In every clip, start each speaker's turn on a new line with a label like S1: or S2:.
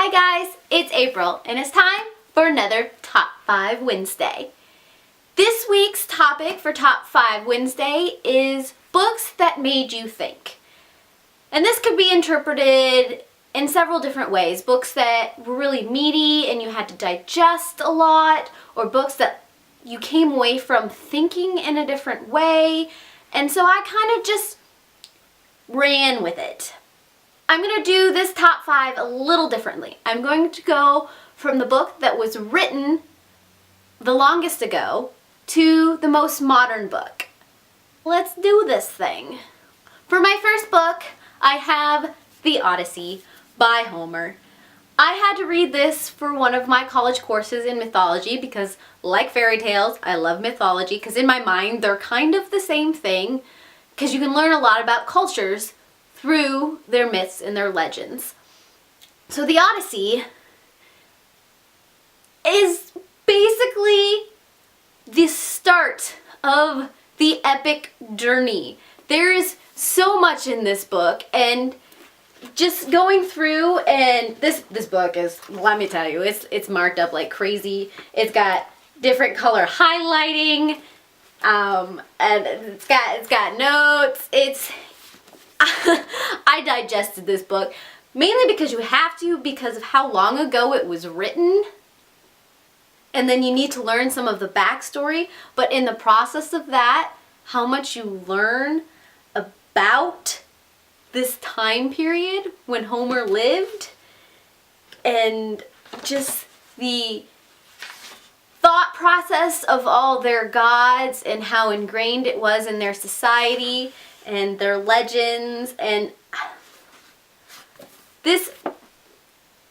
S1: Hi guys, it's April and it's time for another Top 5 Wednesday. This week's topic for Top 5 Wednesday is books that made you think. And this could be interpreted in several different ways. Books that were really meaty and you had to digest a lot, or books that you came away from thinking in a different way. And so I kind of just ran with it. I'm going to do this top 5 a little differently. I'm going to go from the book that was written the longest ago to the most modern book. Let's do this thing. For my first book, I have The Odyssey by Homer. I had to read this for one of my college courses in mythology because, like fairy tales, I love mythology because in my mind they're kind of the same thing because you can learn a lot about cultures through their myths and their legends. So the Odyssey is basically the start of the epic journey. There is so much in this book, and just going through, and this book is, let me tell you, it's marked up like crazy. It's got different color highlighting, and it's got notes. I digested this book mainly because you have to, because of how long ago it was written, and then you need to learn some of the backstory, but in the process of that, how much you learn about this time period when Homer lived, and just the thought process of all their gods and how ingrained it was in their society and their legends, and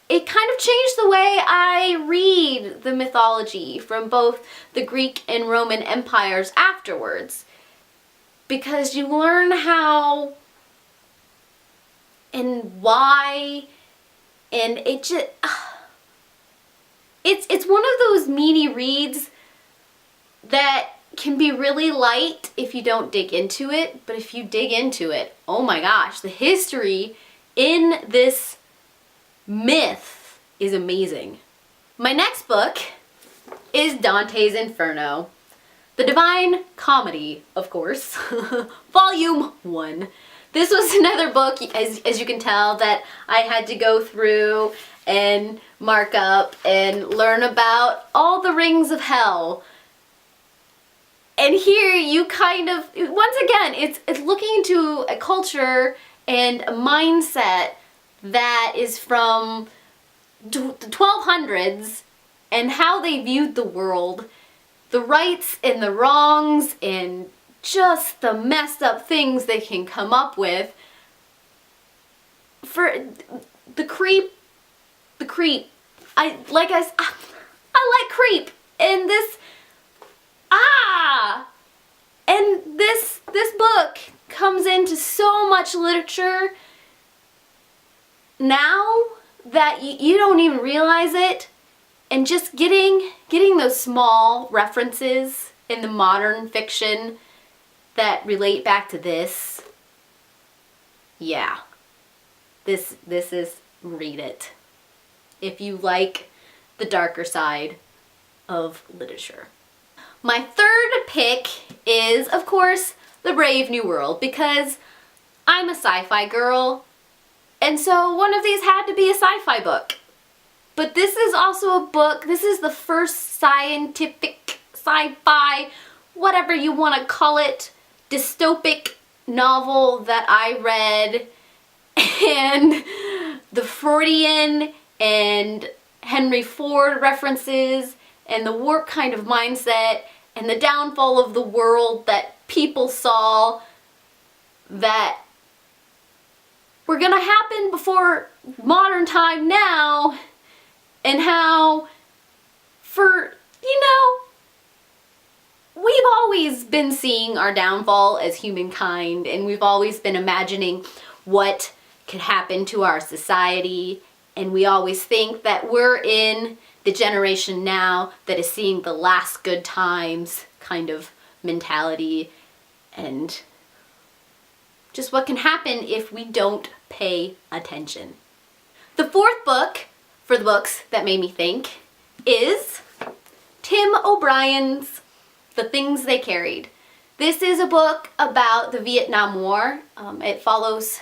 S1: it kind of changed the way I read the mythology from both the Greek and Roman empires afterwards, because you learn how and why, and it just it's one of those meaty reads that can be really light if you don't dig into it, but if you dig into it, oh my gosh, the history in this myth is amazing. My next book is Dante's Inferno, the Divine Comedy, of course, Volume 1. This was another book, as you can tell, that I had to go through and mark up and learn about all the rings of hell. And here you kind of, once again, it's looking into a culture and a mindset that is from the 1200s and how they viewed the world, the rights and the wrongs, and just the messed up things they can come up with. For the creep, I like creep, and this book comes into so much literature now that you don't even realize it, and just getting those small references in the modern fiction that relate back to this. Yeah. This is, read it if you like the darker side of literature. My third pick is, of course, The Brave New World, because I'm a sci-fi girl, and so one of these had to be a sci-fi book. But this is also a book, this is the first scientific, sci-fi, whatever you want to call it, dystopic novel that I read, and the Freudian and Henry Ford references and the warped kind of mindset and the downfall of the world that people saw that were gonna happen before modern time now, and how we've always been seeing our downfall as humankind, and we've always been imagining what could happen to our society, and we always think that we're in the generation now that is seeing the last good times kind of mentality, and just what can happen if we don't pay attention. The fourth book the books that made me think is Tim O'Brien's The Things They Carried. This is a book about the Vietnam War. It follows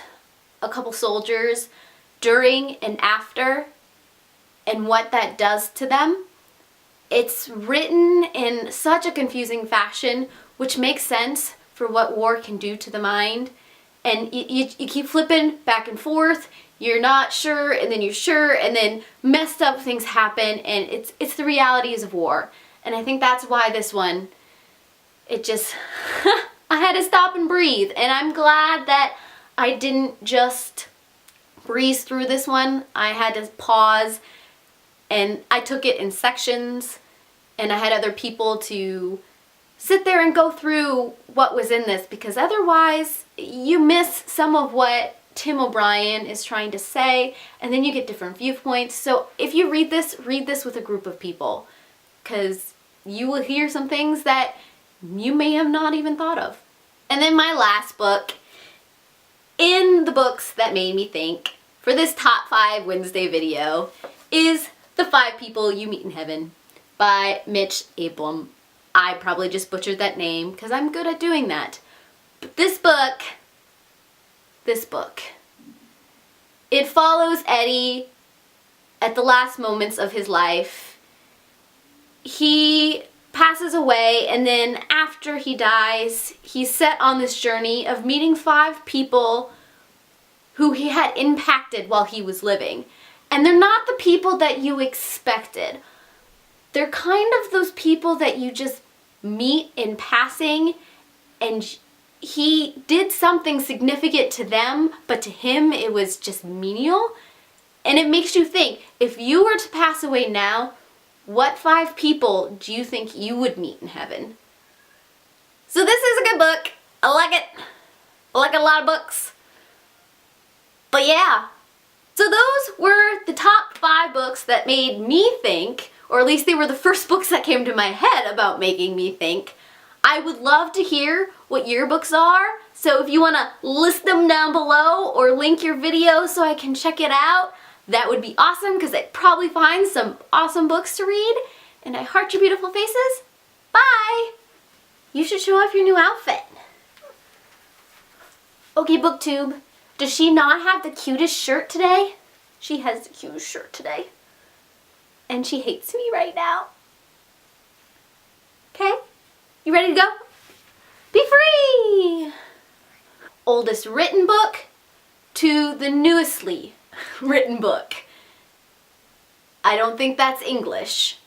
S1: a couple soldiers during and after and what that does to them. It's written in such a confusing fashion, which makes sense for what war can do to the mind. And you keep flipping back and forth. You're not sure, and then you're sure, and then messed up things happen, and it's the realities of war. And I think that's why this one, it just, I had to stop and breathe. And I'm glad that I didn't just breeze through this one. I had to pause, and I took it in sections, and I had other people to sit there and go through what was in this, because otherwise you miss some of what Tim O'Brien is trying to say, and then you get different viewpoints. So if you read this with a group of people, because you will hear some things that you may have not even thought of. And then my last book in the books that made me think for this top 5 Wednesday video is The 5 People You Meet in Heaven by Mitch Albom. I probably just butchered that name because I'm good at doing that. But this book, it follows Eddie at the last moments of his life. He passes away, and then after he dies, he's set on this journey of meeting 5 people who he had impacted while he was living. And they're not the people that you expected. They're kind of those people that you just meet in passing, and he did something significant to them, but to him it was just menial. And it makes you think, if you were to pass away now, what 5 people do you think you would meet in heaven? So this is a good book. I like it. I like a lot of books. But yeah. So those were the top 5 books that made me think, or at least they were the first books that came to my head about making me think. I would love to hear what your books are. So if you want to list them down below or link your video so I can check it out, that would be awesome, because I'd probably find some awesome books to read. And I heart your beautiful faces. Bye! You should show off your new outfit. Okay, BookTube. Does she not have the cutest shirt today? She has the cutest shirt today. And she hates me right now. Okay? You ready to go? Be free! Oldest written book to the newestly written book. I don't think that's English.